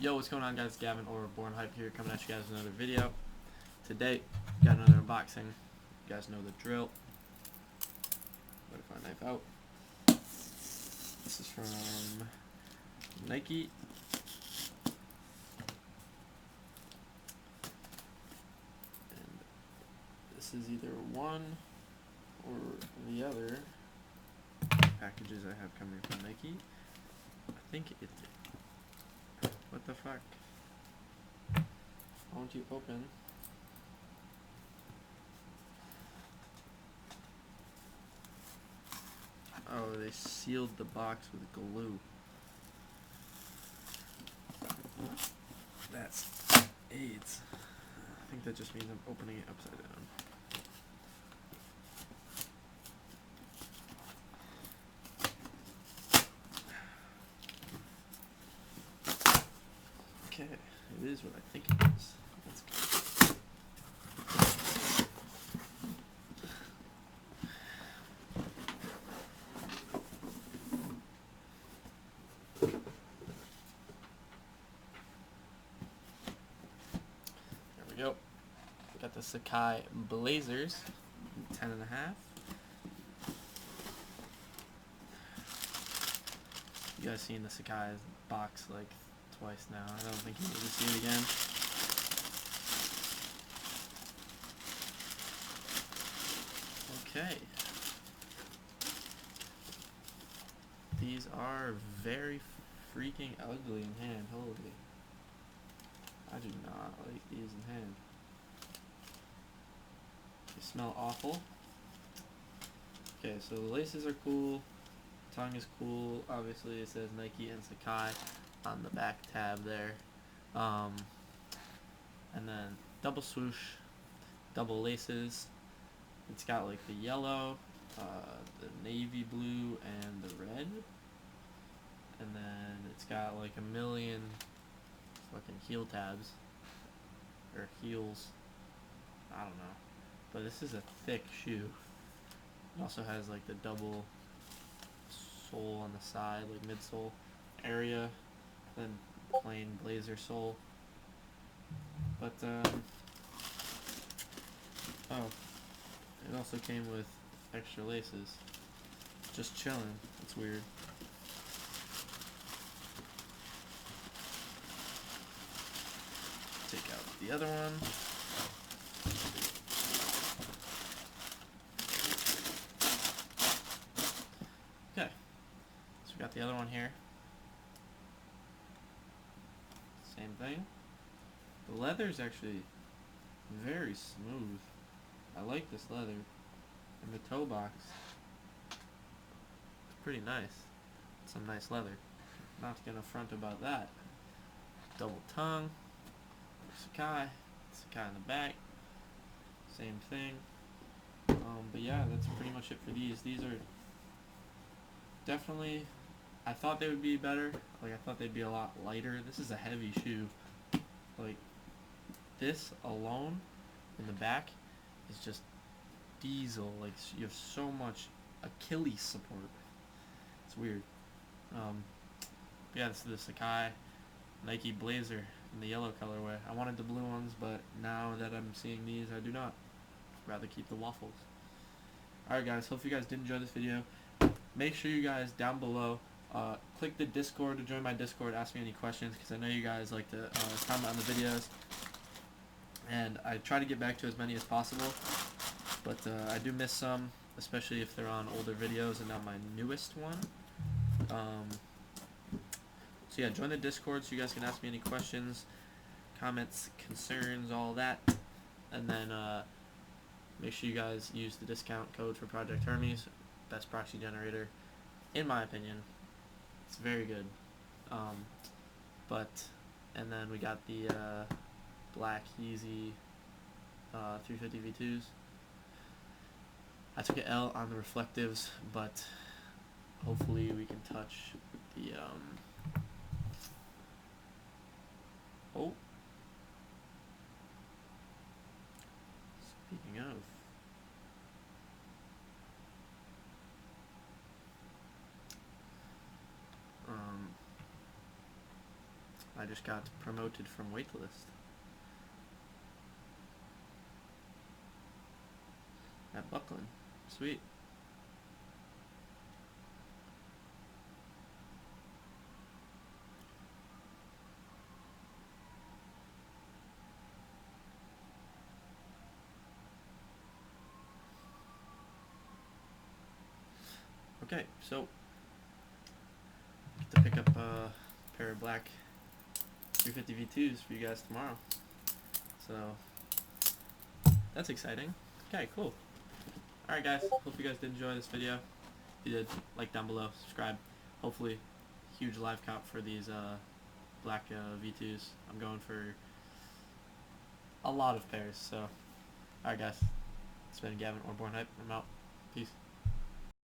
Yo, what's going on, guys? Gavin or Born Hype here, coming at you guys with another video. Today, got another unboxing. You guys know the drill. Butterfly knife out. This is from Nike. And this is either one or the other packages I have coming from Nike. I think it. What the fuck? Why won't you open? Oh, they sealed the box with glue. That's AIDS. I think that just means I'm opening it upside down. Okay, it is what I think it is. Let's go. There we go. Got the Sacai Blazers, 10.5. You guys seen the Sacai box like twice now. I don't think you need to see it again. Okay. These are very freaking ugly in hand. Holy. I do not like these in hand. They smell awful. Okay, so the laces are cool. Tongue is cool. Obviously it says Nike and Sacai on the back tab there. And then double swoosh, double laces. It's got like the yellow, the navy blue, and the red. And then it's got like a million fucking heel tabs. Or heels. I don't know. But this is a thick shoe. It also has like the double sole on the side, like midsole area. Then plain blazer sole. But, oh. It also came with extra laces. Just chilling. It's weird. Take out the other one. Okay. So we got the other one here. Same thing. The leather is actually very smooth. I like this leather. And the toe box, it's pretty nice. Some nice leather. Not gonna front about that. Double tongue. Sacai. Sacai in the back. Same thing. But yeah, that's pretty much it for these. These are definitely, I thought they would be better. Like, I thought they'd be a lot lighter. This is a heavy shoe. Like, this alone in the back is just diesel. Like, you have so much Achilles support. It's weird. Yeah, this is the Sacai Nike Blazer in the yellow colorway. I wanted the blue ones, but now that I'm seeing these, I do not. I'd rather keep the waffles. Alright guys, hope you guys did enjoy this video. Make sure you guys down below click the Discord to join my Discord, ask me any questions, because I know you guys like to comment on the videos. And I try to get back to as many as possible, but I do miss some, especially if they're on older videos and not my newest one. So yeah, join the Discord so you guys can ask me any questions, comments, concerns, all that. And then make sure you guys use the discount code for Project Hermes, best proxy generator, in my opinion. It's very good. And then we got the black Yeezy 350 V2s. I took an L on the reflectives, but hopefully we can touch the oh, speaking of, I just got promoted from waitlist at Buckland. Sweet. Okay, so get to pick up a pair of black 350 V2s for you guys tomorrow. So that's exciting. Okay, cool. Alright guys, hope you guys did enjoy this video. If you did, like down below, subscribe. Hopefully, huge live count for these black V2s. I'm going for a lot of pairs, so alright guys. It's been Gavin or Born Hype. I'm out. Peace.